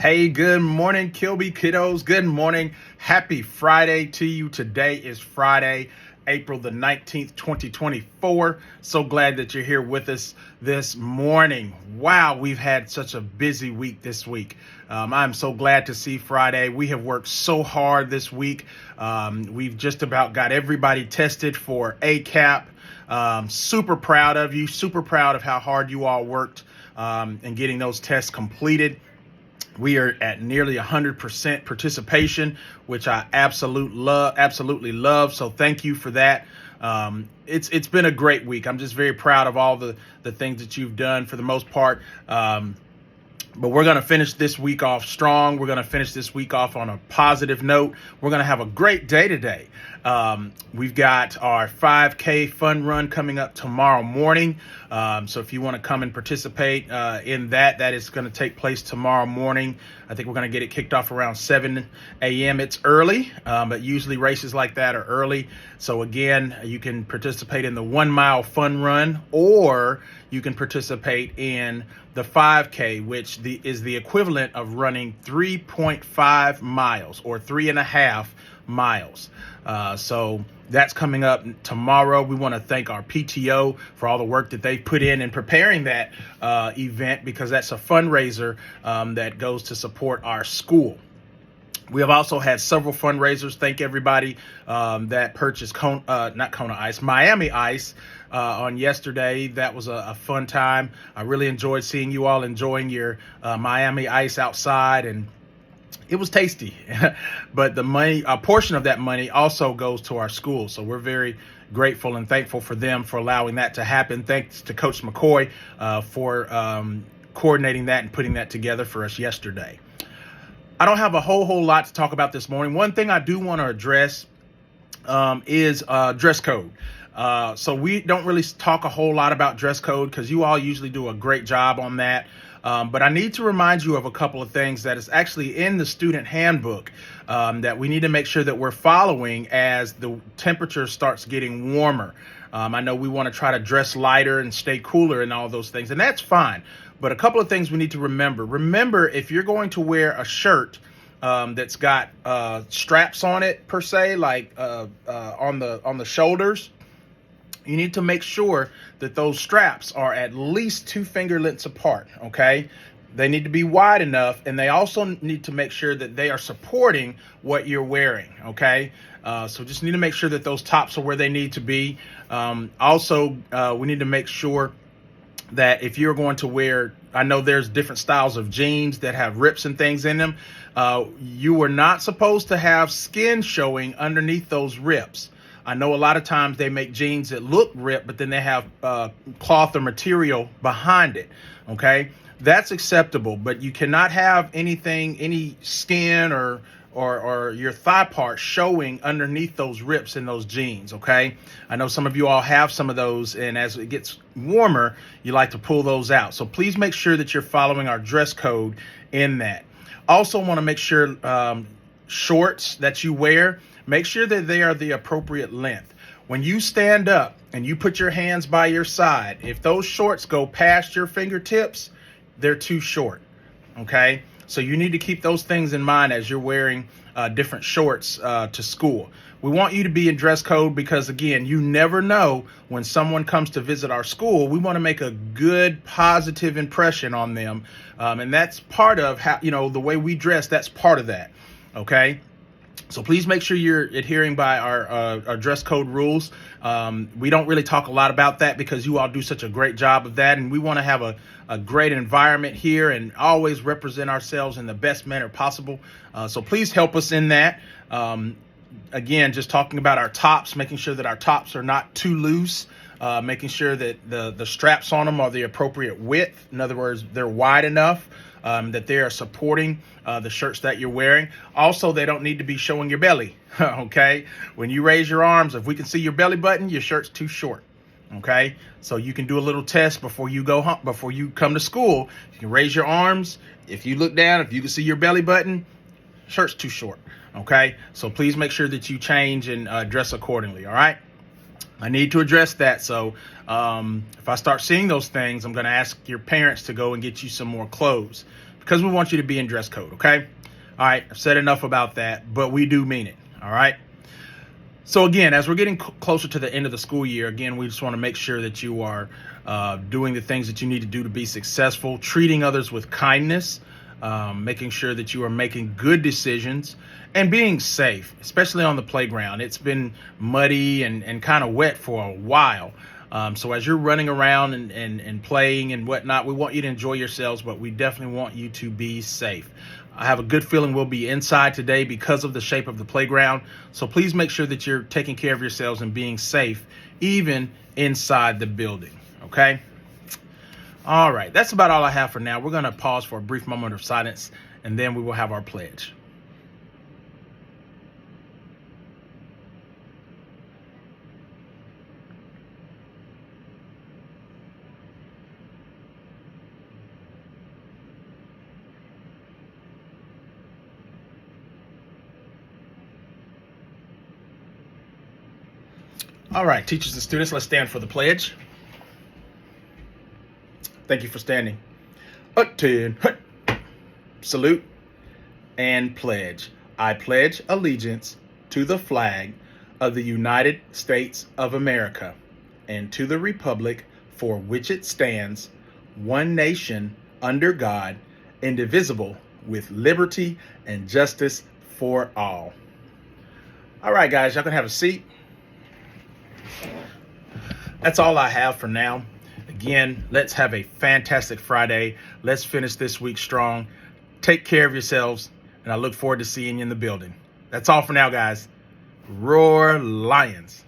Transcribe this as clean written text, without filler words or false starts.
Hey, good morning, Kilby kiddos. Good morning. Happy Friday to you. Today is Friday, April the 19th, 2024. So glad that you're here with us this morning. Wow, we've had such a busy week this week. I'm so glad to see Friday. We have worked so hard this week. We've just about got everybody tested for ACAP. Super proud of you. Super proud of how hard you all worked in getting those tests completed. We are at nearly 100% participation, which I absolutely love. So thank you for that. It's been a great week. I'm just very proud of all the things that you've done for the most part. But we're going to finish this week off strong. We're going to finish this week off on a positive note. We're going to have a great day today. We've got our 5K fun run coming up tomorrow morning. So if you want to come and participate in that is going to take place tomorrow morning. I think we're going to get it kicked off around 7 a.m. It's early, but usually races like that are early. So again, you can participate in the 1 mile fun run, or you can participate in the 5K, which is the equivalent of running 3.5 miles or 3.5 miles. So that's coming up tomorrow. We want to thank our PTO for all the work that they put in preparing that event, because that's a fundraiser that goes to support our school. We have also had several fundraisers. Thank everybody that purchased Miami Ice on yesterday. That was a fun time. I really enjoyed seeing you all enjoying your Miami Ice outside, and it was tasty. But the money, a portion of that money also goes to our school. So we're very grateful and thankful for them for allowing that to happen. Thanks to Coach McCoy for coordinating that and putting that together for us yesterday. I don't have a whole lot to talk about this morning. One thing I do want to address is dress code. So we don't really talk a whole lot about dress code because you all usually do a great job on that. But I need to remind you of a couple of things that is actually in the student handbook that we need to make sure that we're following as the temperature starts getting warmer. I know we want to try to dress lighter and stay cooler and all those things, and that's fine. But a couple of things we need to remember. Remember, if you're going to wear a shirt that's got straps on it per se, like on the shoulders, you need to make sure that those straps are at least 2 finger lengths apart, okay? They need to be wide enough, and they also need to make sure that they are supporting what you're wearing, okay? So just need to make sure that those tops are where they need to be. Also, we need to make sure that if you're going to wear, I know there's different styles of jeans that have rips and things in them. You are not supposed to have skin showing underneath those rips. I know a lot of times they make jeans that look ripped, but then they have cloth or material behind it. Okay, that's acceptable, but you cannot have any skin or your thigh part showing underneath those rips in those jeans. Okay, I know some of you all have some of those, and as it gets warmer, you like to pull those out. So please make sure that you're following our dress code in that. Also want to make sure shorts that you wear, make sure that they are the appropriate length. When you stand up and you put your hands by your side, if those shorts go past your fingertips, they're too short, okay? So you need to keep those things in mind as you're wearing different shorts to school. We want you to be in dress code because, again, you never know when someone comes to visit our school. We want to make a good, positive impression on them. And that's part of how, the way we dress, that's part of that, okay? So please make sure you're adhering by our dress code rules. We don't really talk a lot about that because you all do such a great job of that. And we want to have a great environment here and always represent ourselves in the best manner possible. So please help us in that. Again, just talking about our tops, making sure that our tops are not too loose, making sure that the straps on them are the appropriate width. In other words, they're wide enough that they are supporting the shirts that you're wearing. Also, they don't need to be showing your belly, okay? When you raise your arms, if we can see your belly button, your shirt's too short, okay? So you can do a little test before you come to school. You can raise your arms. If you look down, if you can see your belly button, shirt's too short, okay? So please make sure that you change and dress accordingly, all right? I need to address that. So if I start seeing those things, I'm going to ask your parents to go and get you some more clothes. because we want you to be in dress code, okay? All right, I've said enough about that, but we do mean it, all right? So again, as we're getting closer to the end of the school year, again, we just want to make sure that you are doing the things that you need to do to be successful, treating others with kindness, making sure that you are making good decisions, and being safe, especially on the playground. It's been muddy and kind of wet for a while. So as you're running around and playing and whatnot, we want you to enjoy yourselves, but we definitely want you to be safe. I have a good feeling we'll be inside today because of the shape of the playground. So please make sure that you're taking care of yourselves and being safe, even inside the building, okay? All right, that's about all I have for now. We're going to pause for a brief moment of silence, and then we will have our pledge. All right, teachers and students, let's stand for the pledge. Thank you for standing. Attend, salute, and pledge. I pledge allegiance to the flag of the United States of America and to the republic for which it stands, one nation, under God, indivisible, with liberty and justice for all. All right, guys, y'all can have a seat. That's all I have for now. Again, let's have a fantastic Friday. Let's finish this week strong. Take care of yourselves, and I look forward to seeing you in the building. That's all for now, guys. Roar Lions.